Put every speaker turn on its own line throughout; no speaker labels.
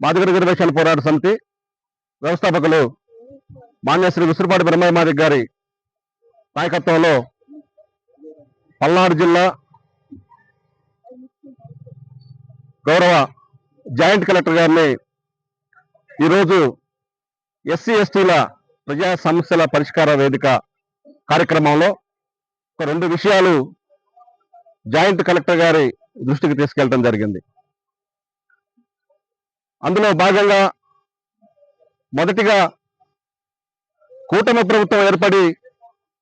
Madiga reservation పోరాట సమితి వ్యవస్థాపకులు మాన్యశ్రీ విసురుపాటి బ్రహ్మయ్య గారి నాయకత్వంలో పల్నాడు జిల్లా గౌరవ జాయింట్ కలెక్టర్ గారిని ఈరోజు ఎస్సీ ఎస్టీల ప్రజా సమస్యల పరిష్కార వేదిక కార్యక్రమంలో ఒక 2 విషయాలు జాయింట్ కలెక్టర్ గారి దృష్టికి తీసుకెళ్లడం జరిగింది. అందులో భాగంగా మొదటిగా కూటమి ప్రభుత్వం ఏర్పడి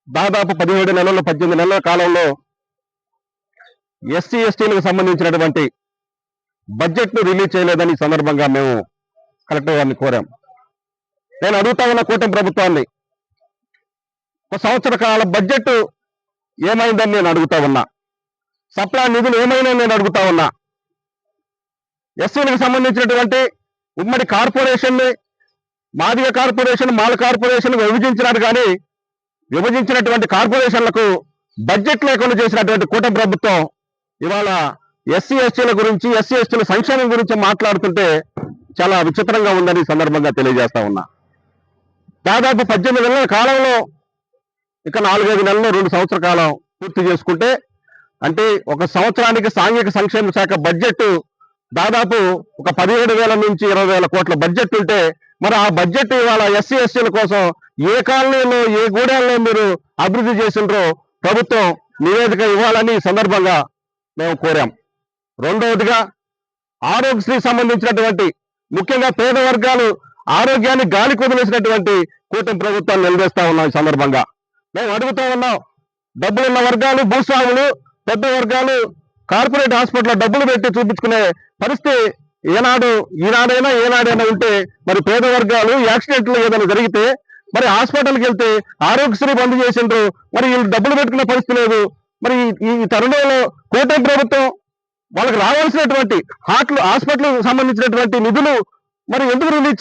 దాదాపు 17 నెలల 18 నెలల కాలంలో ఎస్సీ ఎస్టీలకు సంబంధించినటువంటి బడ్జెట్ ను రిలీజ్ చేయలేదని సందర్భంగా మేము కలెక్టర్ గారిని కోరాం. నేను అడుగుతా ఉన్న కూటమి ప్రభుత్వాన్ని, 1 సంవత్సర కాల బడ్జెట్ ఏమైందని నేను అడుగుతా ఉన్నా. సప్లా నిధులు ఏమైనా నేను అడుగుతా ఉన్నా. ఎస్సీలకు సంబంధించినటువంటి ఉమ్మడి కార్పొరేషన్ మాదిగ కార్పొరేషన్ మాల కార్పొరేషన్ విభజించినారు, కానీ విభజించినటువంటి కార్పొరేషన్లకు బడ్జెట్ లేకుండా చేసినటువంటి కూటమి ప్రభుత్వం ఇవాళ ఎస్సీ ఎస్టీల గురించి ఎస్సీ ఎస్టీల సంక్షేమం గురించి మాట్లాడుతుంటే చాలా విచిత్రంగా ఉందని సందర్భంగా తెలియజేస్తా ఉన్నా. దాదాపు 18 నెలల కాలంలో ఇక 4-5 నెలల్లో 2 సంవత్సర కాలం పూర్తి చేసుకుంటే, అంటే 1 సంవత్సరానికి సాంఘిక సంక్షేమ శాఖ బడ్జెట్ దాదాపు ఒక 17,000 నుంచి 20,000 కోట్ల బడ్జెట్ ఉంటే, మరి ఆ బడ్జెట్ ఇవాళ ఎస్సీ ఎస్టీల కోసం ఏ కాలనీలో ఏ గూడాల్లో మీరు అభివృద్ధి చేసినారో ప్రభుత్వం నివేదిక ఇవ్వాలని సందర్భంగా మేము కోరాం. రెండవదిగా ఆరోగ్యశ్రీ సంబంధించినటువంటి ముఖ్యంగా పేద వర్గాలు ఆరోగ్యాన్ని గాలి కుదిలేసినటువంటి కూటమి ప్రభుత్వాన్ని నిలదీస్తా ఉన్నాం. ఈ సందర్భంగా మేము అడుగుతా ఉన్నాం, డబ్బులున్న వర్గాలు భూస్వాములు, పెద్ద వర్గాలు కార్పొరేట్ హాస్పిటల్లో డబ్బులు పెట్టి చూపించుకునే పరిస్థితి ఈనాడైనా ఉంటే, మరి పేద వర్గాలు యాక్సిడెంట్లు ఏదైనా జరిగితే మరి హాస్పిటల్కి వెళ్తే ఆరోగ్యశ్రీ బంద్ చేసిండ్రు, మరి వీళ్ళు డబ్బులు పెట్టుకునే పరిస్థితి లేదు. మరి ఈ తరుణంలో కూటమి ప్రభుత్వం వాళ్ళకి రావాల్సినటువంటి హాస్పిటల్ సంబంధించినటువంటి నిధులు మరి ఎందుకు రిలీజ్